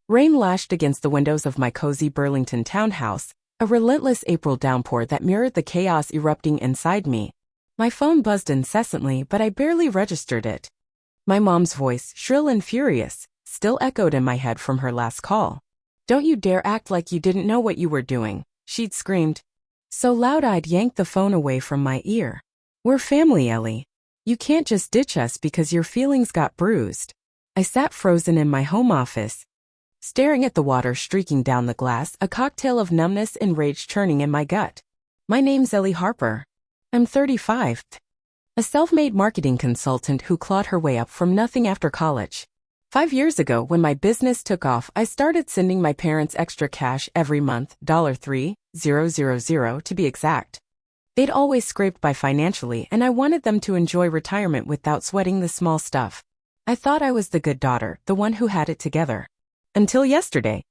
Rain lashed against the windows of my cozy Burlington townhouse, a relentless April downpour that mirrored the chaos erupting inside me. My phone buzzed incessantly, but I barely registered it. My mom's voice, shrill and furious, still echoed in my head from her last call. "Don't you dare act like you didn't know what you were doing," she'd screamed. So loud I'd yanked the phone away from my ear. "We're family, Ellie. You can't just ditch us because your feelings got bruised." I sat frozen in my home office, staring at the water streaking down the glass, a cocktail of numbness and rage churning in my gut. My name's Ellie Harper. I'm 35. A self-made marketing consultant who clawed her way up from nothing after college. 5 years ago, when my business took off, I started sending my parents extra cash every month, $3,000 to be exact. They'd always scraped by financially, and I wanted them to enjoy retirement without sweating the small stuff. I thought I was the good daughter, the one who had it together. Until yesterday,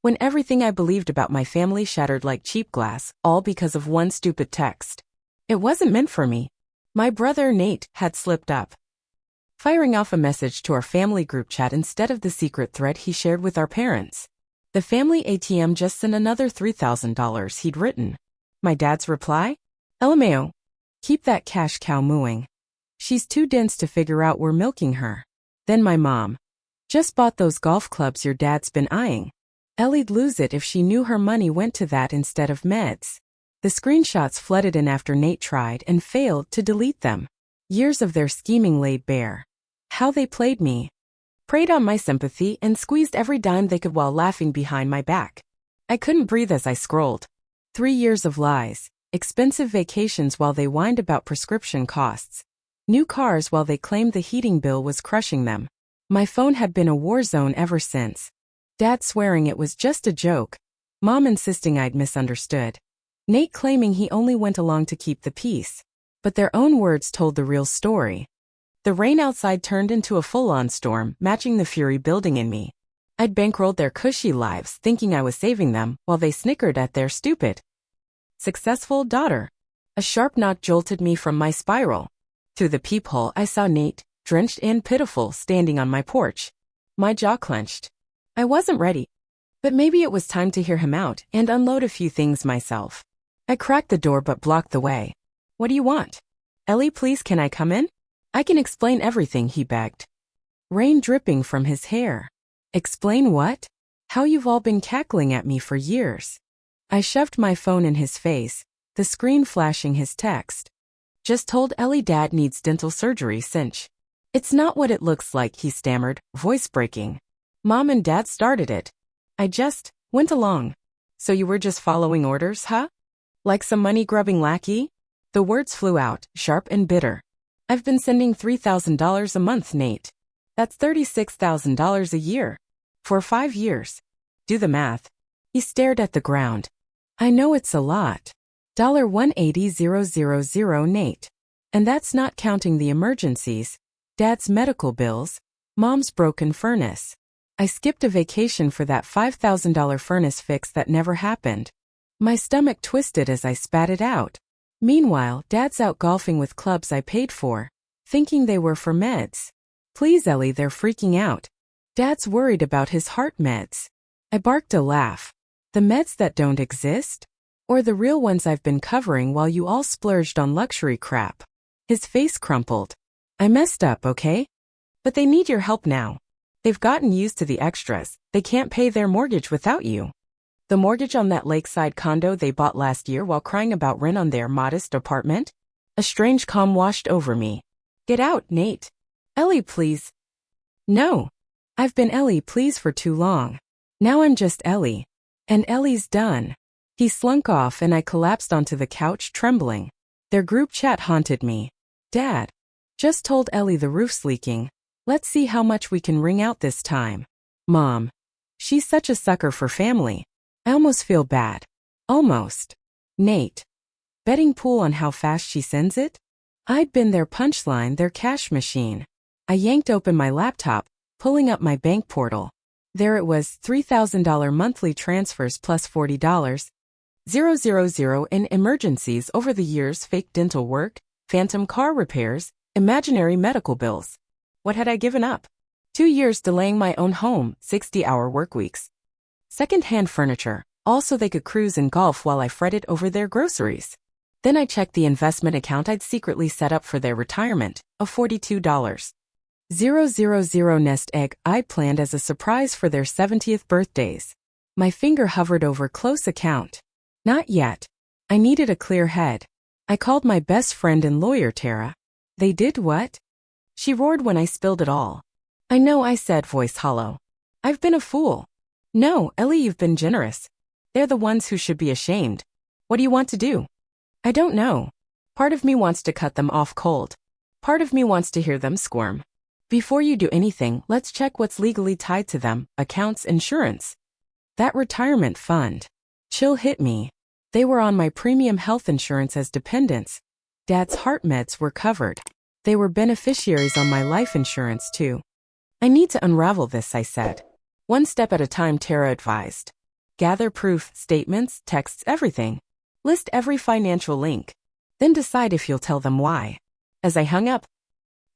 when everything I believed about my family shattered like cheap glass, all because of one stupid text. It wasn't meant for me. My brother Nate had slipped up, firing off a message to our family group chat instead of the secret thread he shared with our parents. The family ATM just sent another $3,000 he'd written. My dad's reply? "LMAO. Keep that cash cow mooing. She's too dense to figure out we're milking her." Then my mom. "Just bought those golf clubs your dad's been eyeing. Ellie'd lose it if she knew her money went to that instead of meds." The screenshots flooded in after Nate tried and failed to delete them. Years of their scheming laid bare. How they played me. Preyed on my sympathy and squeezed every dime they could while laughing behind my back. I couldn't breathe as I scrolled. 3 years of lies. Expensive vacations while they whined about prescription costs. New cars while they claimed the heating bill was crushing them. My phone had been a war zone ever since. Dad swearing it was just a joke. Mom insisting I'd misunderstood. Nate claiming he only went along to keep the peace. But their own words told the real story. The rain outside turned into a full-on storm, matching the fury building in me. I'd bankrolled their cushy lives, thinking I was saving them, while they snickered at their stupid, successful daughter. A sharp knock jolted me from my spiral. Through the peephole, I saw Nate, drenched and pitiful, standing on my porch. My jaw clenched. I wasn't ready. But maybe it was time to hear him out and unload a few things myself. I cracked the door but blocked the way. "What do you want?" "Ellie, please, can I come in? I can explain everything," he begged. Rain dripping from his hair. "Explain what?" "How you've all been cackling at me for years." I shoved my phone in his face, the screen flashing his text. "Just told Ellie Dad needs dental surgery, cinch." "It's not what it looks like," he stammered, voice breaking. "Mom and Dad started it. I just went along." "So you were just following orders, huh? Like some money-grubbing lackey?" The words flew out, sharp and bitter. "I've been sending $3,000 a month, Nate. That's $36,000 a year. For 5 years. Do the math." He stared at the ground. "I know it's a lot. $180,000, Nate. And that's not counting the emergencies, Dad's medical bills, Mom's broken furnace. I skipped a vacation for that $5,000 furnace fix that never happened." My stomach twisted as I spat it out. Meanwhile, Dad's out golfing with clubs I paid for, thinking they were for meds. "Please, Ellie, they're freaking out. Dad's worried about his heart meds." I barked a laugh. "The meds that don't exist? Or the real ones I've been covering while you all splurged on luxury crap?" His face crumpled. "I messed up, okay? But they need your help now. They've gotten used to the extras. They can't pay their mortgage without you. The mortgage on that lakeside condo they bought last year while crying about rent on their modest apartment?" A strange calm washed over me. "Get out, Nate. Ellie, please." "No. I've been Ellie, please, for too long. Now I'm just Ellie. And Ellie's done." He slunk off and I collapsed onto the couch, trembling. Their group chat haunted me. "Dad. Just told Ellie the roof's leaking. Let's see how much we can wring out this time." "Mom. She's such a sucker for family. I almost feel bad." "Almost." "Nate. Betting pool on how fast she sends it?" I'd been their punchline, their cash machine. I yanked open my laptop, pulling up my bank portal. There it was, $3,000 monthly transfers plus $40,000 in emergencies over the years, fake dental work, phantom car repairs, imaginary medical bills. What had I given up? 2 years delaying my own home, 60-hour workweeks. Second-hand furniture, all so they could cruise and golf while I fretted over their groceries. Then I checked the investment account I'd secretly set up for their retirement, a $42,000 nest egg I planned as a surprise for their 70th birthdays. My finger hovered over close account. Not yet. I needed a clear head. I called my best friend and lawyer, Tara. They did what? She roared when I spilled it all. I know, I said, voice hollow. I've been a fool. No, Ellie, you've been generous. They're the ones who should be ashamed. What do you want to do? I don't know. Part of me wants to cut them off cold. Part of me wants to hear them squirm. Before you do anything, let's check what's legally tied to them, accounts, insurance. That retirement fund. Chill hit me. They were on my premium health insurance as dependents. Dad's heart meds were covered. They were beneficiaries on my life insurance too. I need to unravel this, I said. One step at a time, Tara advised. Gather proof, statements, texts, everything. List every financial link. Then decide if you'll tell them why. As I hung up,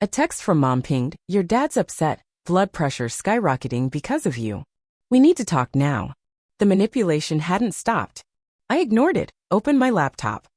a text from Mom pinged, your dad's upset, blood pressure skyrocketing because of you. We need to talk now. The manipulation hadn't stopped. I ignored it, opened my laptop,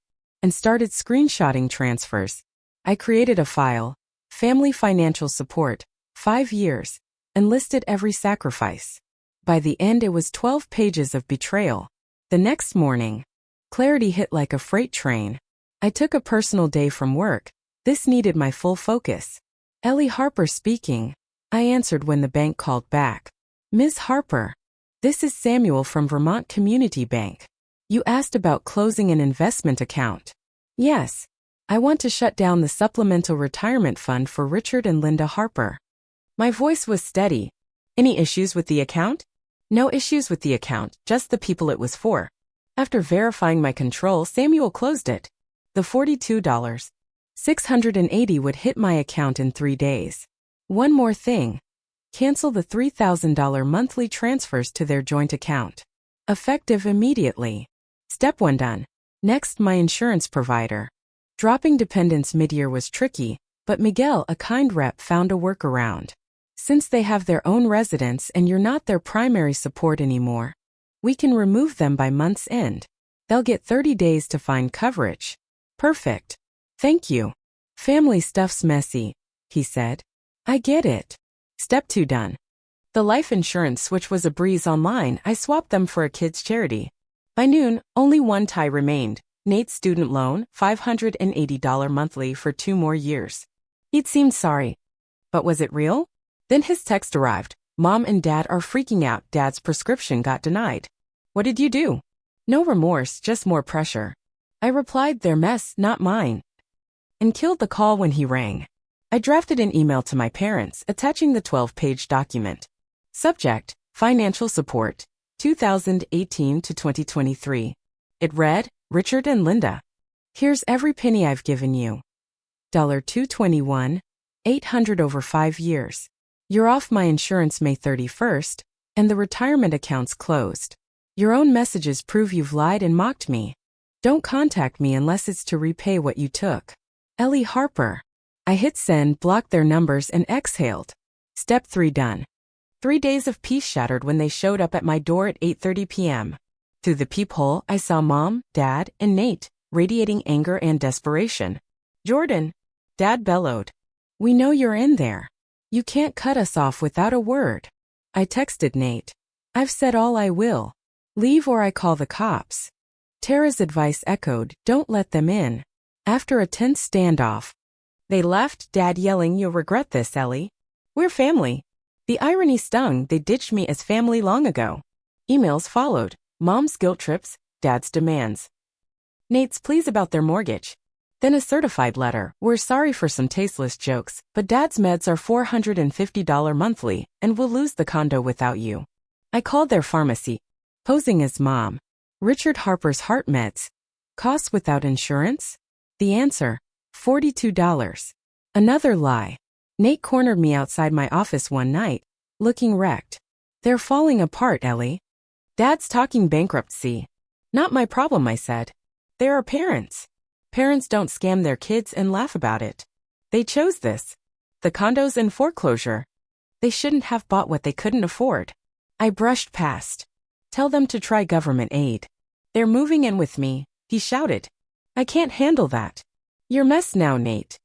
and started screenshotting transfers. I created a file, Family Financial Support, 5 years, and listed every sacrifice. By the end, it was 12 pages of betrayal. The next morning, clarity hit like a freight train. I took a personal day from work. This needed my full focus. Ellie Harper speaking. I answered when the bank called back. Ms. Harper, this is Samuel from Vermont Community Bank. You asked about closing an investment account. Yes. I want to shut down the supplemental retirement fund for Richard and Linda Harper. My voice was steady. Any issues with the account? No issues with the account, just the people it was for. After verifying my control, Samuel closed it. The $42,680 would hit my account in 3 days. One more thing. Cancel the $3,000 monthly transfers to their joint account. Effective immediately. Step 1 done. Next, my insurance provider. Dropping dependents mid-year was tricky, but Miguel, a kind rep, found a workaround. Since they have their own residence and you're not their primary support anymore, we can remove them by month's end. They'll get 30 days to find coverage. Perfect. Thank you. Family stuff's messy, he said. I get it. Step 2 done. The life insurance switch was a breeze online. I swapped them for a kids' charity. By noon, only one tie remained. Nate's student loan, $580 monthly for 2 more years. He'd seemed sorry. But was it real? Then his text arrived. Mom and Dad are freaking out. Dad's prescription got denied. What did you do? No remorse, just more pressure. I replied, their mess, not mine. And killed the call when he rang. I drafted an email to my parents, attaching the 12-page document. Subject, Financial Support, 2018 to 2023. It read, Richard and Linda. Here's every penny I've given you. $221, $800 over 5 years. You're off my insurance May 31st, and the retirement account's closed. Your own messages prove you've lied and mocked me. Don't contact me unless it's to repay what you took. Ellie Harper. I hit send, blocked their numbers, and exhaled. Step 3 done. 3 days of peace shattered when they showed up at my door at 8:30 p.m. Through the peephole, I saw Mom, Dad, and Nate, radiating anger and desperation. Jordan, Dad bellowed. We know you're in there. You can't cut us off without a word. I texted Nate. I've said all I will. Leave or I call the cops. Tara's advice echoed, don't let them in. After a tense standoff, they left, Dad yelling, you'll regret this, Ellie. We're family. The irony stung, they ditched me as family long ago. Emails followed. Mom's guilt trips, Dad's demands. Nate's pleas about their mortgage. Then a certified letter. We're sorry for some tasteless jokes, but Dad's meds are $450 monthly, and we'll lose the condo without you. I called their pharmacy, posing as Mom. Richard Harper's heart meds. Costs without insurance? The answer, $42. Another lie. Nate cornered me outside my office one night, looking wrecked. They're falling apart, Ellie. Dad's talking bankruptcy. Not my problem, I said. There are parents. Parents don't scam their kids and laugh about it. They chose this. The condo's in foreclosure. They shouldn't have bought what they couldn't afford. I brushed past. Tell them to try government aid. They're moving in with me, he shouted. I can't handle that. You're mess now, Nate.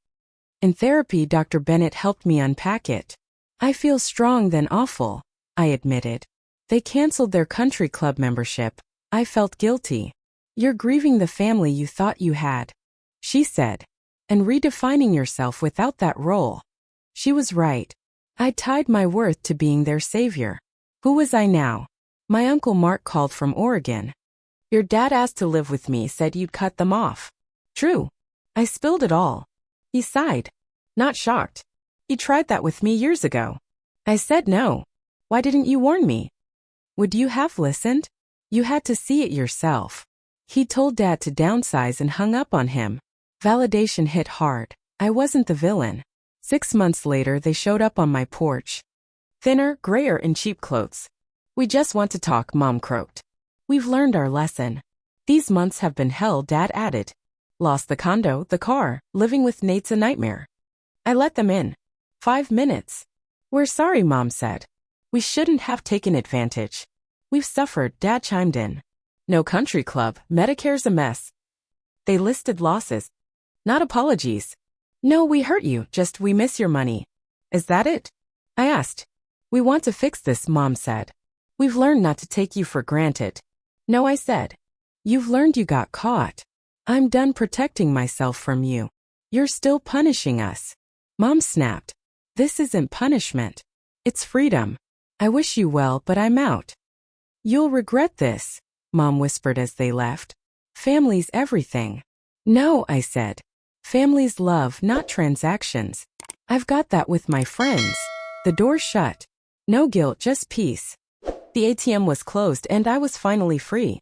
In therapy, Dr. Bennett helped me unpack it. I feel strong than awful, I admitted. They canceled their country club membership. I felt guilty. You're grieving the family you thought you had, she said, and redefining yourself without that role. She was right. I tied my worth to being their savior. Who was I now? My Uncle Mark called from Oregon. Your dad asked to live with me, said you'd cut them off. True. I spilled it all. He sighed. Not shocked. He tried that with me years ago. I said no. Why didn't you warn me? Would you have listened? You had to see it yourself. He told Dad to downsize and hung up on him. Validation hit hard. I wasn't the villain. 6 months later, they showed up on my porch. Thinner, grayer, in cheap clothes. We just want to talk, Mom croaked. We've learned our lesson. These months have been hell, Dad added. Lost the condo, the car, living with Nate's a nightmare. I let them in. 5 minutes. We're sorry, Mom said. We shouldn't have taken advantage. We've suffered, Dad chimed in. No country club, Medicare's a mess. They listed losses. Not apologies. No, we hurt you, just we miss your money. Is that it? I asked. We want to fix this, Mom said. We've learned not to take you for granted. No, I said. You've learned you got caught. I'm done protecting myself from you. You're still punishing us. Mom snapped. This isn't punishment. It's freedom. I wish you well, but I'm out. You'll regret this, Mom whispered as they left. Family's everything. No, I said. Family's love, not transactions. I've got that with my friends. The door shut. No guilt, just peace. The ATM was closed and I was finally free.